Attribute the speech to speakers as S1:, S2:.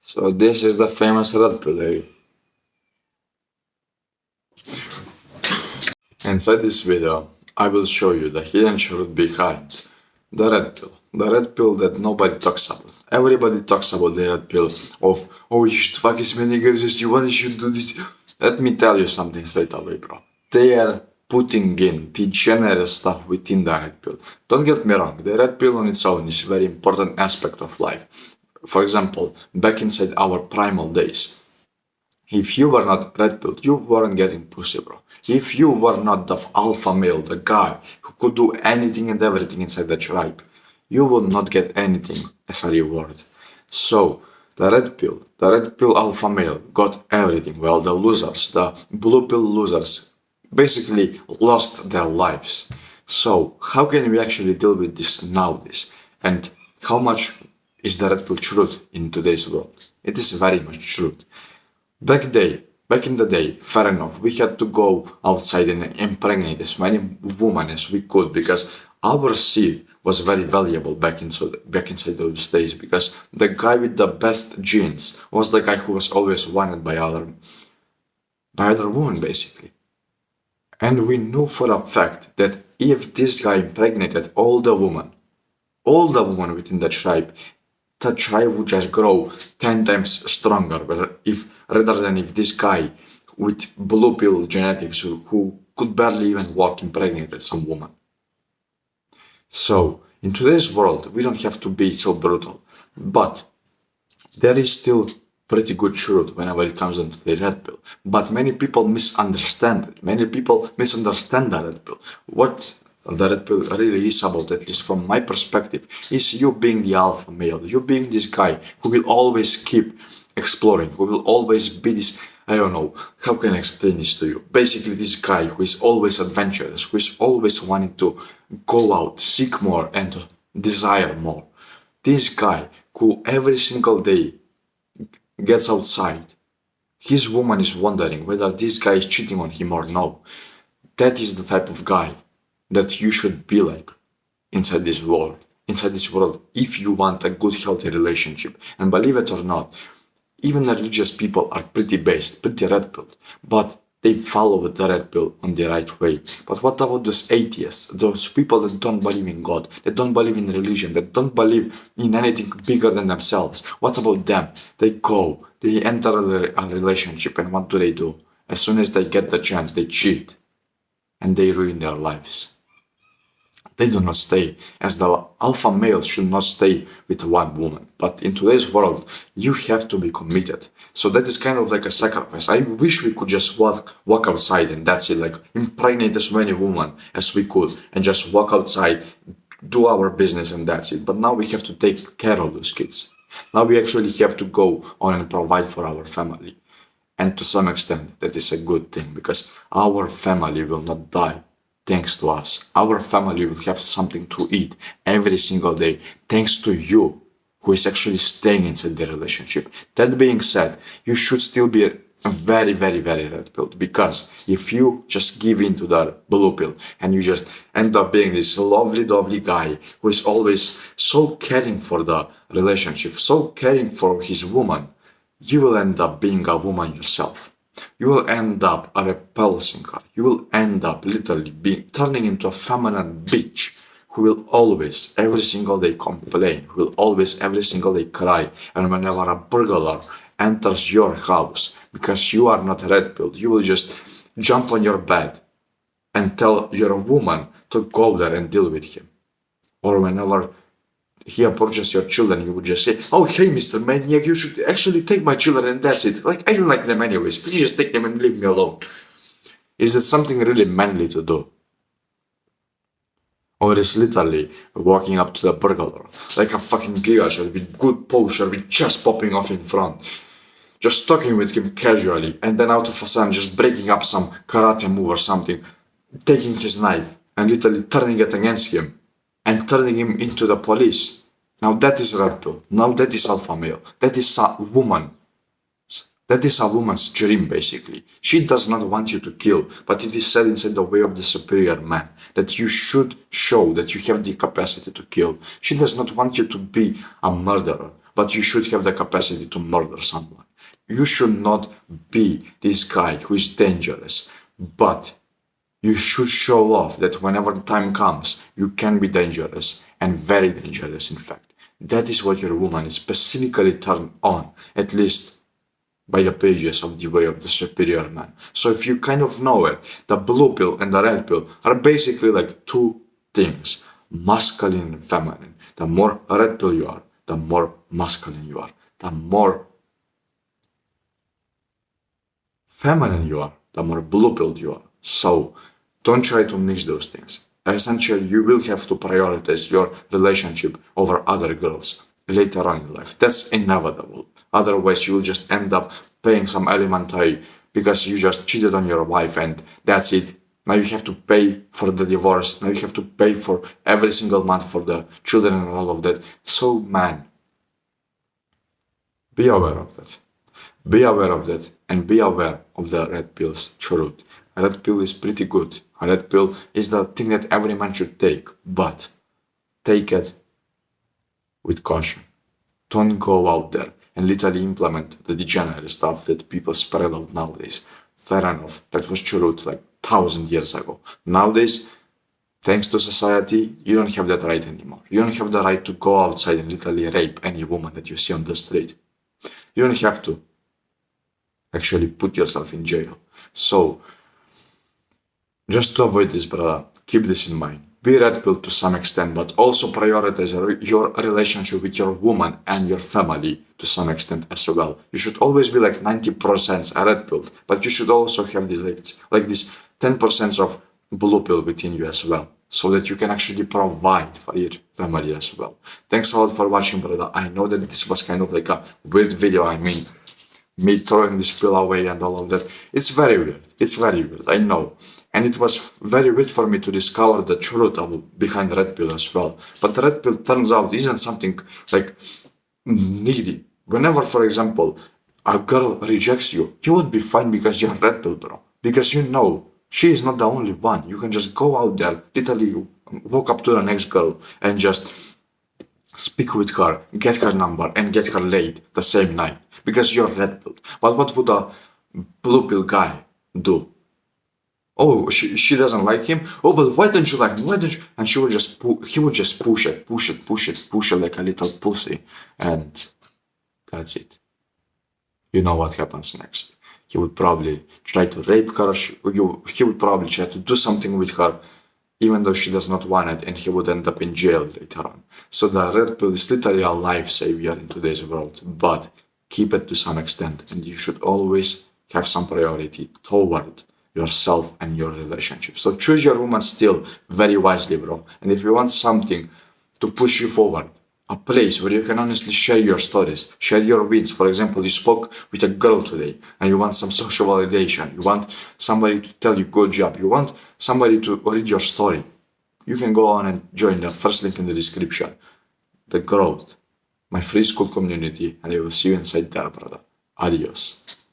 S1: So this is the famous red pill, eh? Inside this video, I will show you the hidden truth behind the red pill. The red pill that nobody talks about. Everybody talks about the red pill of, oh, you should fuck as many girls as you want, you should do this. Let me tell you something straight away, bro. They are putting in degenerate stuff within the red pill. Don't get me wrong, the red pill on its own is a very important aspect of life. For example, back inside our primal days, if you were not red pilled, you weren't getting pussy, bro. If you were not the alpha male, the guy who could do anything and everything inside the tribe, you will not get anything as a reward. So, the red pill alpha male got everything, while the losers, the blue pill losers, basically lost their lives. So, how can we actually deal with this nowadays? And how much is the red pill truth in today's world? It is very much truth. Back in the day, fair enough, we had to go outside and impregnate as many women as we could because our seed was very valuable back inside those days because the guy with the best genes was the guy who was always wanted by other women basically. And we knew for a fact that if this guy impregnated all the women within the tribe would just grow 10 times stronger. Rather than if this guy with blue pill genetics who could barely even walk impregnated some woman. So, in today's world, we don't have to be so brutal. But there is still pretty good truth whenever it comes down to the red pill. But many people misunderstand it. Many people misunderstand the red pill. What the red pill really is about, at least from my perspective, is you being the alpha male. You being this guy who will always keep exploring, who will always be this, I don't know, how can I explain this to you? Basically this guy who is always adventurous, who is always wanting to go out, seek more and to desire more. This guy who every single day gets outside, his woman is wondering whether this guy is cheating on him or no. That is the type of guy that you should be like inside this world, if you want a good, healthy relationship. And believe it or not, even religious people are pretty red pilled, but they follow the red pill on the right way. But what about those atheists, those people that don't believe in God, that don't believe in religion, that don't believe in anything bigger than themselves? What about them? They enter a relationship, and what do? As soon as they get the chance, they cheat, and they ruin their lives. They do not stay, as the alpha male should not stay with one woman. But in today's world, you have to be committed. So that is kind of like a sacrifice. I wish we could just walk outside and that's it, like impregnate as many women as we could and just walk outside, do our business and that's it. But now we have to take care of those kids. Now we actually have to go on and provide for our family. And to some extent, that is a good thing because our family will not die thanks to us. Our family will have something to eat every single day thanks to you, who is actually staying inside the relationship. That being said, you should still be very, very, very red pilled, because if you just give in to the blue pill and you just end up being this lovely guy who is always so caring for the relationship, so caring for his woman, you will end up being a woman yourself. You will end up repulsing her. You will end up literally turning into a feminine bitch who will always, every single day complain, who will always, every single day cry. And whenever a burglar enters your house, because you are not red pilled, you will just jump on your bed and tell your woman to go there and deal with him. Or whenever he approaches your children, you would just say, oh, hey, Mr. Maniac, you should actually take my children and that's it. Like, I don't like them anyways. Please just take them and leave me alone. Is it something really manly to do? Or is literally walking up to the burglar like a fucking giga shot with good posture, with chest popping off in front, just talking with him casually, and then out of a sudden just breaking up some karate move or something, taking his knife and literally turning it against him and turning him into the police. Now that is red pill. Now that is alpha male. That is a woman. That is a woman's dream, basically. She does not want you to kill, but it is said inside the way of the superior man that you should show that you have the capacity to kill. She does not want you to be a murderer, but you should have the capacity to murder someone. You should not be this guy who is dangerous, but you should show off that whenever time comes, you can be dangerous and very dangerous, in fact. That is what your woman is specifically turned on, at least by the pages of The Way of the Superior Man. So if you kind of know it, the blue pill and the red pill are basically like two things, masculine and feminine. The more red pill you are, the more masculine you are. The more feminine you are, the more blue pilled you are. So don't try to mix those things. Essentially, you will have to prioritize your relationship over other girls later on in life. That's inevitable. Otherwise, you will just end up paying some alimentary because you just cheated on your wife and that's it. Now you have to pay for the divorce. Now you have to pay for every single month for the children and all of that. So, man, be aware of that. Be aware of that and be aware of the red pill's truth. A red pill is pretty good. A red pill is the thing that every man should take, but take it with caution. Don't go out there and literally implement the degenerate stuff that people spread out nowadays. Fair enough, that was true like 1,000 years ago. Nowadays, thanks to society, you don't have that right anymore. You don't have the right to go outside and literally rape any woman that you see on the street. You don't have to actually put yourself in jail. So, just to avoid this, brother, keep this in mind. Be red pill to some extent, but also prioritize your relationship with your woman and your family to some extent as well. You should always be like 90% a red pill, but you should also have this like this 10% of blue pill within you as well, so that you can actually provide for your family as well. Thanks a lot for watching, brother. I know that this was kind of like a weird video. I mean, me throwing this pill away and all of that. It's very weird. It's very weird, I know. And it was very weird for me to discover the truth behind red pill as well. But red pill turns out isn't something like needy. Whenever, for example, a girl rejects you, you would be fine because you're red pill, bro. Because you know she is not the only one. You can just go out there, literally walk up to the next girl and just speak with her, get her number, and get her laid the same night because you're red pill. But what would a blue pill guy do? Oh, she doesn't like him. Oh, but why don't you like him? Why don't you? And he would just push it like a little pussy, and that's it. You know what happens next. He would probably try to rape her. He would probably try to do something with her, even though she does not want it, and he would end up in jail later on. So the red pill is literally a life savior in today's world, but keep it to some extent, and you should always have some priority toward yourself and your relationship. So choose your woman still very wisely, bro. And if you want something to push you forward, a place where you can honestly share your stories, share your wins. For example, you spoke with a girl today and you want some social validation. You want somebody to tell you good job. You want somebody to read your story. You can go on and join the first link in the description. The Growth, my free school community, and I will see you inside there, brother. Adios.